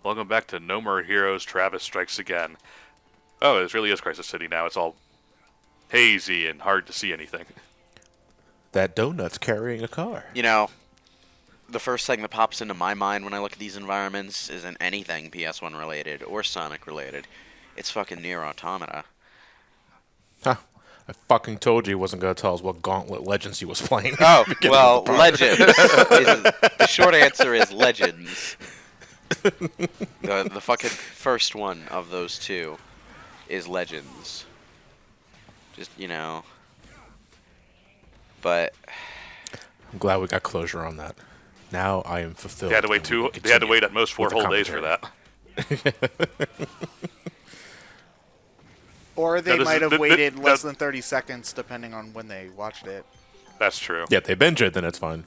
Welcome back to No More Heroes, Travis Strikes Again. Oh, it really is Crisis City now. It's all hazy and hard to see anything. That donut's carrying a car. You know, the first thing that pops into my mind when I look at these environments isn't anything PS1 related or Sonic related. It's fucking Nier Automata. Huh. I fucking told you he wasn't going to tell us what Gauntlet Legends he was playing. Oh, well, Legends. The short answer is Legends. The fucking first one of those two is Legends. Just, But I'm glad we got closure on that. Now I am fulfilled. They had to wait at most 4 whole days for that. Or they might have waited less than 30 seconds, depending on when they watched it. That's true. Yeah, if they binge it, then it's fine.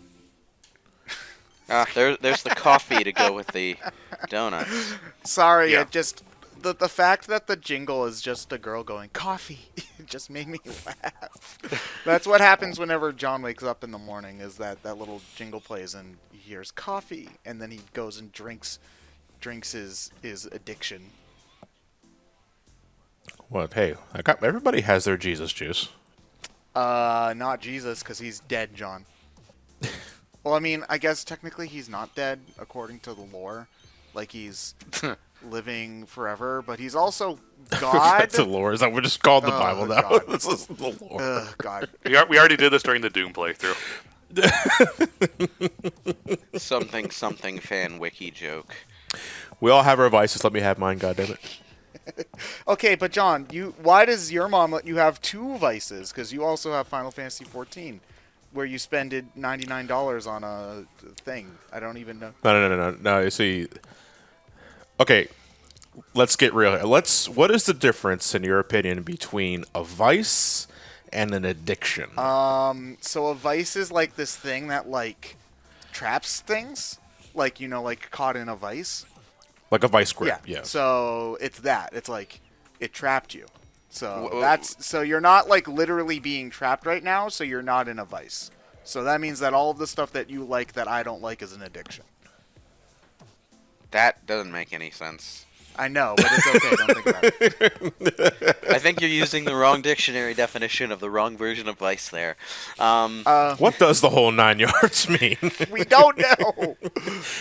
There's the coffee to go with the donuts. Sorry, Yeah. it just... The fact that the jingle is just a girl going, coffee, it just made me laugh. That's what happens whenever John wakes up in the morning, is that little jingle plays and he hears coffee, and then he goes and drinks his addiction. What? Hey, everybody has their Jesus juice. Not Jesus, because he's dead, John. Well, I mean, I guess technically he's not dead, according to the lore. Like, he's living forever, but he's also God. That's the lore. Is that what just called the Bible now? God. This is the lore. God. We already did this during the Doom playthrough. Something fan wiki joke. We all have our vices. Let me have mine, goddammit. Okay, but John, why does your mom let you have 2 vices? Because you also have Final Fantasy XIV, where you spend $99 on a thing. I don't even know. No. You see, okay, let's get real here. What is the difference, in your opinion, between a vice and an addiction? So a vice is like this thing that like traps things, like like caught in a vice. Like a vice grip. Yeah. Yeah. So it's that. It's like it trapped you. So Whoa. so you're not like literally being trapped right now. So you're not in a vice. So that means that all of the stuff that you like that I don't like is an addiction. That doesn't make any sense. I know, but it's okay. Don't think about it. I think you're using the wrong dictionary definition of the wrong version of vice there. What does the whole 9 yards mean? We don't know.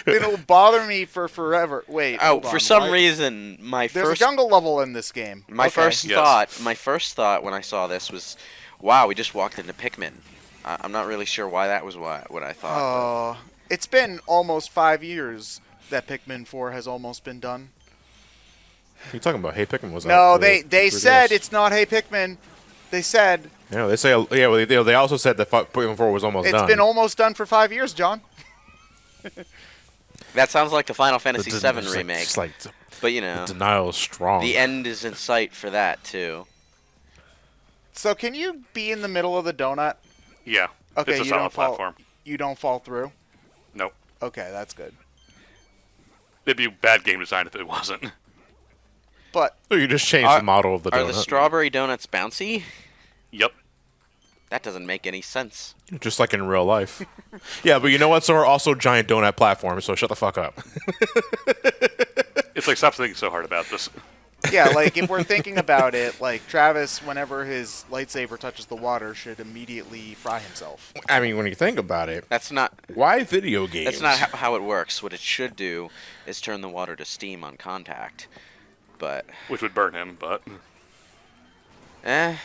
It'll bother me for forever. Wait. Oh, hold on. for some Why- reason, There's a jungle level in this game. my Okay. first Yes. thought when I saw this was, wow, we just walked into Pikmin. I'm not really sure why that was what I thought. Oh, it's been almost 5 years that Pikmin 4 has almost been done. What are you talking about? Hey, Pikmin was No, out. they said it's not Hey Pikmin. They said Yeah, they say. Yeah, well, they also said that Pikmin 4 was almost it's done. been almost done for 5 years, John. That sounds like the Final Fantasy VII It's remake. It's like But denial is strong. the end is in sight for that too. So can you be in the middle of the donut? Yeah. Okay, It's a you solid don't fall. platform. You don't fall through. Nope. Okay, that's good. It'd be bad game design if it wasn't. But Oh, you just changed the model of the Are donut. the strawberry donuts bouncy? Yep. That doesn't make any sense. Just like in real life. Yeah, but you know what? So are also giant donut platforms, so shut the fuck up. It's like, stop thinking so hard about this. yeah, like if we're thinking about it, like Travis, whenever his lightsaber touches the water, should immediately fry himself. I mean, when you think about it, That's not why video games? that's not how it works. What it should do is turn the water to steam on contact. But Which would burn him, but... it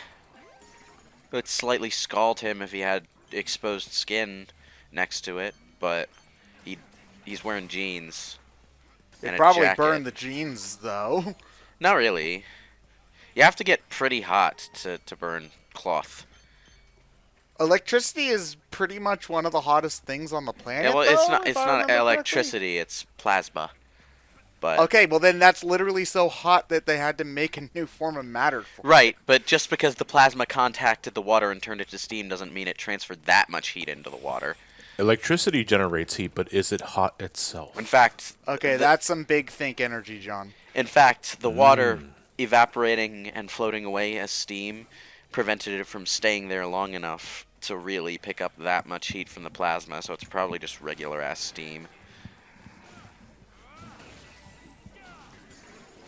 would slightly scald him if he had exposed skin next to it, but he's wearing jeans. It and a probably jacket. burned the jeans, though. Not really. You have to get pretty hot to burn cloth. Electricity is pretty much one of the hottest things on the planet. Yeah, well, though, it's if I not remember electricity, it's plasma. But correctly. Okay, well then that's literally so hot that they had to make a new form of matter for it. right, but just because the plasma contacted the water and turned it to steam doesn't mean it transferred that much heat into the water. Electricity generates heat, but is it hot itself? In fact, Okay, that's some big think energy, John. the water evaporating and floating away as steam prevented it from staying there long enough to really pick up that much heat from the plasma, so it's probably just regular ass steam.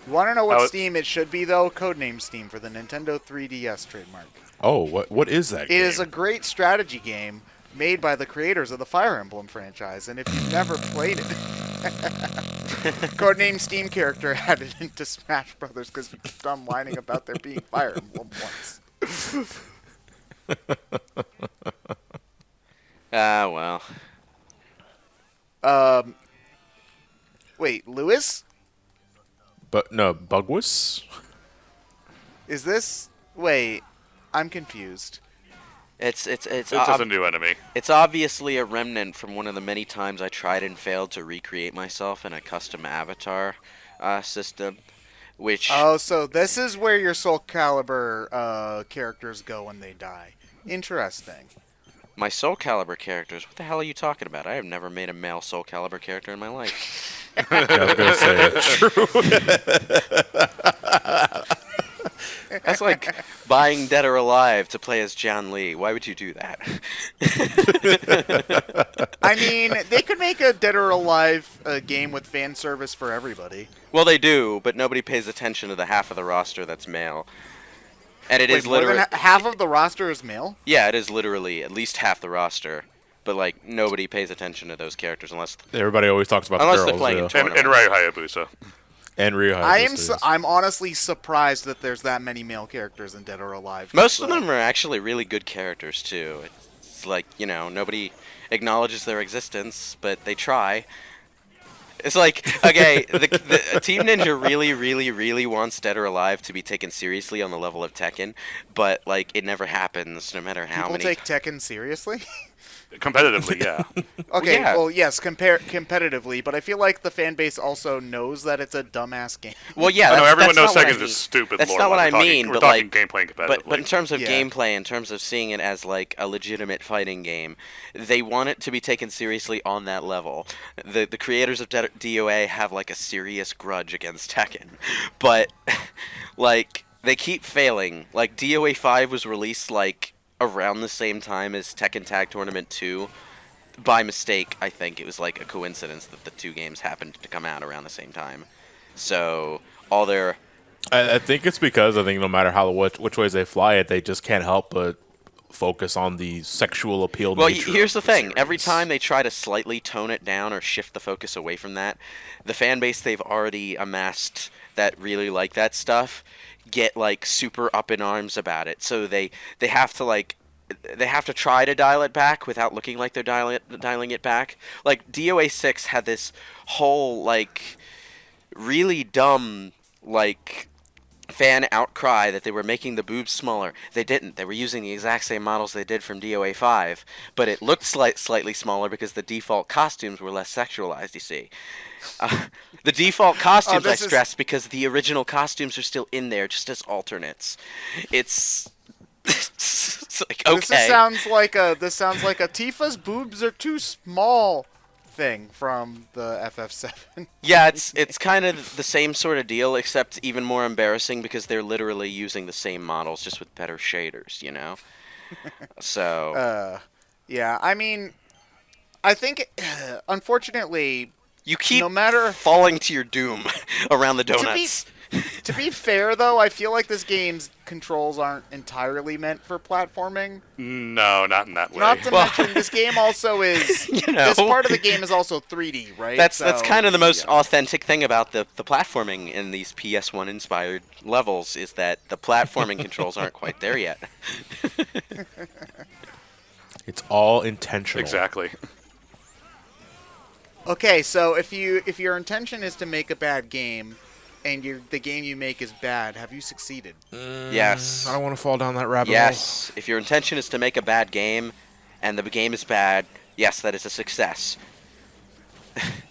You want to know what Oh, Steam it should be, though? Codename Steam for the Nintendo 3DS trademark. Oh, what is that It game? is a great strategy game made by the creators of the Fire Emblem franchise, and if you've never played it, Codename Steam character added into Smash Brothers because you kept on whining about there being Fire Emblem once. Ah, well. Wait, Lewis? But no, Bugwis? Is this... Wait, I'm confused. It's It's just a new enemy. It's obviously a remnant from one of the many times I tried and failed to recreate myself in a custom avatar system, which... Oh, so this is where your Soul Calibur characters go when they die. Interesting. My Soul Calibur characters? What the hell are you talking about? I have never made a male Soul Calibur character in my life. Yeah, I was gonna say it. That's like buying Dead or Alive to play as John Lee. Why would you do that? I mean, they could make a Dead or Alive game with fan service for everybody. Well, they do, but nobody pays attention to the half of the roster that's male. And it Wait, is more than literally... half of the roster is male? Yeah, it is literally at least half the roster. But, like, nobody pays attention to those characters unless... Everybody always talks about Unless the they're girls. playing in Yeah. And Ryu Hayabusa. And Ryu I'm honestly surprised that there's that many male characters in Dead or Alive. Most of them are actually really good characters, too. It's like, you know, nobody acknowledges their existence, but they try. It's like, okay, the Team Ninja really, really, really wants Dead or Alive to be taken seriously on the level of Tekken, but, like, it never happens, no matter how People many... take Tekken seriously? Competitively, yeah. Okay, Yeah. well, yes, competitively, but I feel like the fan base also knows that it's a dumbass game. Well, yeah, I know everyone knows that's not what I Tekken's mean. just stupid That's lore. not what We're I talking- mean, We're but, talking like, gameplay competitively. But in terms of Yeah. gameplay, in terms of seeing it as like a legitimate fighting game, they want it to be taken seriously on that level. The creators of DOA have like a serious grudge against Tekken, but like they keep failing. Like DOA 5 was released like around the same time as Tekken Tag Tournament 2. By mistake, I think it was like a coincidence that the two games happened to come out around the same time. So all their I think it's because I think no matter how which ways they fly it, they just can't help but focus on the sexual appeal. Well, nature here's the of thing. series. Every time they try to slightly tone it down or shift the focus away from that, the fan base they've already amassed that really like that stuff get like super up in arms about it. So they have to like they have to try to dial it back without looking like they're dialing it back. Like DOA 6 had this whole like really dumb like fan outcry that they were making the boobs smaller. They didn't. They were using the exact same models they did from DOA 5, but it looked slightly smaller because the default costumes were less sexualized, you see. The default costumes, I stress, because the original costumes are still in there just as alternates. It's like, okay. This sounds like a Tifa's boobs are too small thing from the FF7. Yeah, it's kind of the same sort of deal, except even more embarrassing because they're literally using the same models just with better shaders, you know? So... yeah, I mean, I think, unfortunately... You keep no matter falling to your doom around the donuts. To be fair, though, I feel like this game's controls aren't entirely meant for platforming. No, not in that way. Not to mention, this game also is... You know. This part of the game is also 3D, right? That's So, kind of the most yeah. authentic thing about the platforming in these PS1-inspired levels is that the platforming controls aren't quite there yet. It's all intentional. Exactly. Okay, so if your intention is to make a bad game, and the game you make is bad, have you succeeded? Yes. I don't want to fall down that rabbit hole. Yes. If your intention is to make a bad game, and the game is bad, yes, that is a success.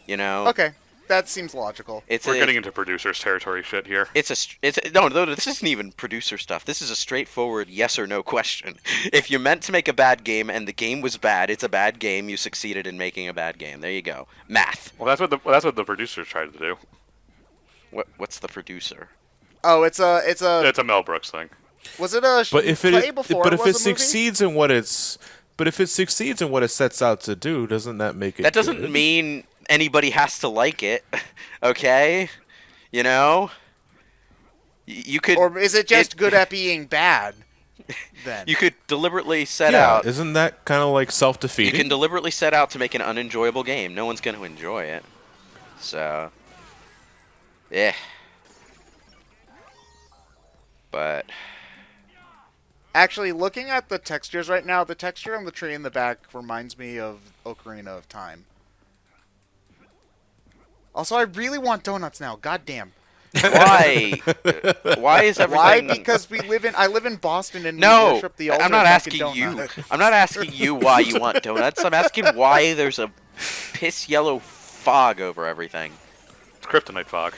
You know? Okay, that seems logical. We're getting into producers territory shit here. No, this isn't even producer stuff. This is a straightforward yes or no question. If you're meant to make a bad game and the game was bad, it's a bad game. You succeeded in making a bad game. There you go. Math. Well, that's what the producers tried to do. What's the producer? Oh, it's a. It's a Mel Brooks thing. Was it a But if play it before but it if was it a movie? succeeds in what it's but if it succeeds in what it sets out to do, doesn't that make it? That doesn't good? mean anybody has to like it. Okay? You know? You could. Or is it just good at being bad? Then You could deliberately set Yeah, out. isn't that kind of like You self-defeating? can deliberately set out to make an unenjoyable game. No one's going to enjoy it. So, yeah. But actually, looking at the textures right now, the texture on the tree in the back reminds me of Ocarina of Time. Also, I really want donuts now. God damn. why? Why is Why? everything? Because I live in Boston and we No, worship the altar I'm not of asking Dunkin' you. Donut. I'm not asking you why you want donuts. I'm asking why there's a piss yellow fog over everything. It's kryptonite fog.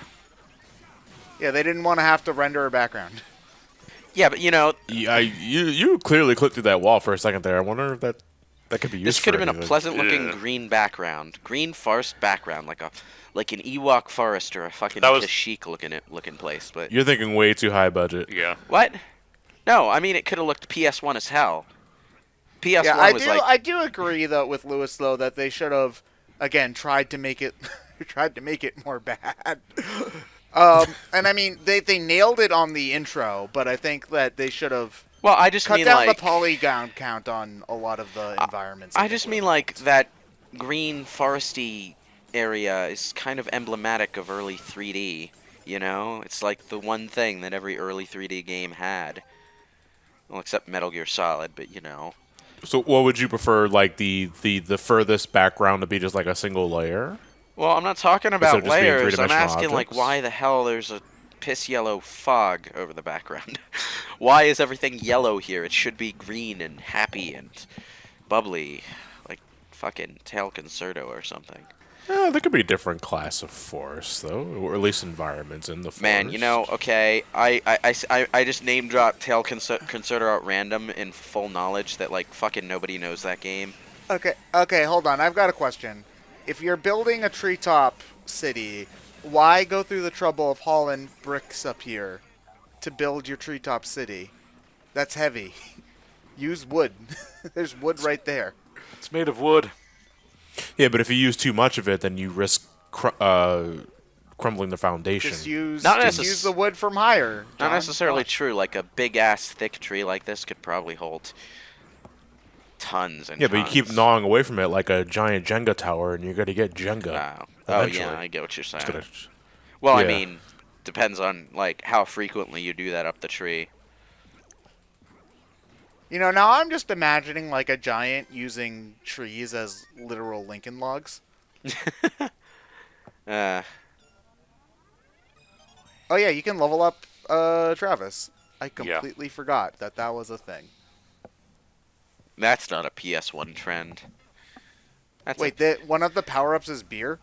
Yeah, they didn't want to have to render a background. Yeah, but Yeah, you clearly clicked through that wall for a second there. I wonder if that could be used this for could have been a anything. pleasant-looking Yeah. green background, green forest background, like an Ewok forest or a fucking That was- Kashyyyk looking place. But You're thinking way too high budget. Yeah. what? No, I mean it could have looked PS1 as hell. PS1 Yeah, was like I do agree though with Lewis though that they should have again tried to make it more bad. And I mean they nailed it on the intro, but I think that they should have well, I just cut mean down like the polygon count on a lot of the environments. I and just mean equipment. like that green foresty area is kind of emblematic of early 3D. You know, it's like the one thing that every early 3D game had. Well, except Metal Gear Solid, but So, what would you prefer? Like the furthest background to be just like a single layer? Well, I'm not talking Instead about of just being layers. I'm three-dimensional asking like objects? why the hell there's a piss yellow fog over the background. Why is everything yellow here? It should be green and happy and bubbly, like fucking Tail Concerto or something. There could be a different class of forest, though, or at least environments in the forest. Man, okay, I just name dropped Tail Concerto at random in full knowledge that like fucking nobody knows that game. Okay, hold on. I've got a question. If you're building a treetop city, why go through the trouble of hauling bricks up here to build your treetop city? That's heavy. Use wood. There's wood right there. It's made of wood. Yeah, but if you use too much of it, then you risk crumbling the foundation. Just use Not just necess- use the wood from higher. Not John. necessarily Gosh. true. Like a big ass thick tree like this could probably hold tons and Yeah, but you keep tons. gnawing away from it like a giant Jenga tower, and you're going to get Jenga. Wow. Oh eventually. yeah, I get what you're saying. It's gonna- Well, I yeah. mean, depends on like how frequently you do that up the tree. You know, now I'm just imagining like a giant using trees as literal Lincoln logs. Uh, Oh yeah, you can level up Travis. I completely forgot that was a thing. that's not a PS1 trend. That's Wait, one of the power-ups is beer?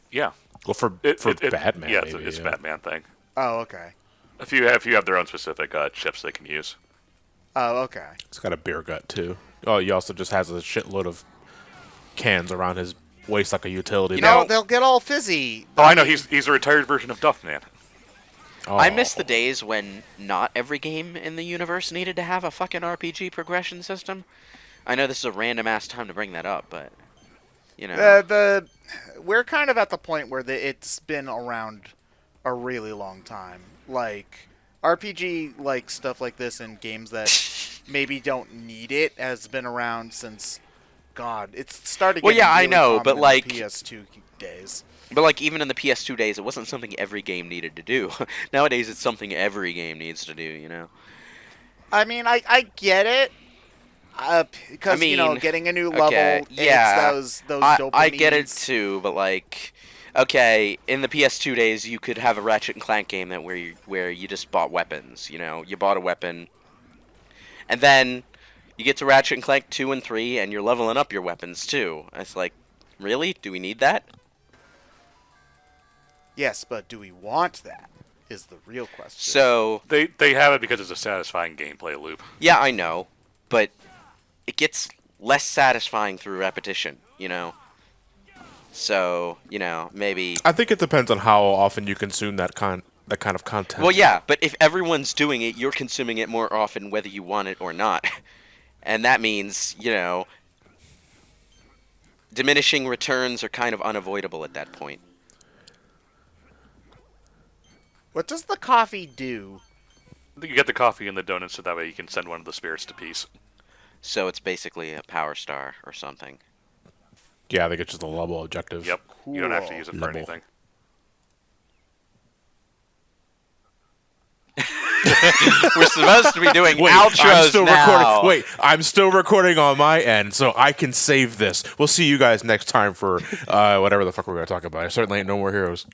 Yeah. Well, for Batman, Yeah, maybe, it's a yeah. Batman thing. Oh, okay. If you have their own specific chips they can use. Oh, okay. He's got a beer gut, too. Oh, he also just has a shitload of cans around his waist like a utility You belt. know- No, they'll get all fizzy. Oh, I know. He's a retired version of Duffman. I miss the days when not every game in the universe needed to have a fucking RPG progression system. I know this is a random ass time to bring that up, but We're kind of at the point where it's been around a really long time. Like RPG, like stuff like this in games that maybe don't need it, has been around since God. It's started. Well, getting yeah, I really know, common but, in the like- PS2 days. But like even in the PS2 days, it wasn't something every game needed to do. Nowadays, it's something every game needs to do. You know. I mean, I get it. Because I you know, mean, getting a new level, okay, yeah, it's those I get it dopamines. too, but like, okay, in the PS2 days, you could have a Ratchet and Clank game where you just bought weapons. You know, you bought a weapon, and then you get to Ratchet and Clank 2 and 3, and you're leveling up your weapons too. It's like, really? Do we need that? Yes, but do we want that? Is the real question. So They have it because it's a satisfying gameplay loop. yeah, I know, but it gets less satisfying through repetition. You know. So maybe. I think it depends on how often you consume that kind of content. Well, yeah, but if everyone's doing it, you're consuming it more often whether you want it or not. And that means, diminishing returns are kind of unavoidable at that point. What does the coffee do? You get the coffee and the donuts so that way you can send one of the spirits to peace. So it's basically a power star or something. Yeah, I think it's just a level objective. Yep. You don't have to Cool. use it for Level. anything. We're supposed to be doing Wait, outros I'm still now. recording. Wait, I'm still recording on my end, so I can save this. We'll see you guys next time for whatever the fuck we're gonna talk about. I certainly ain't No More Heroes.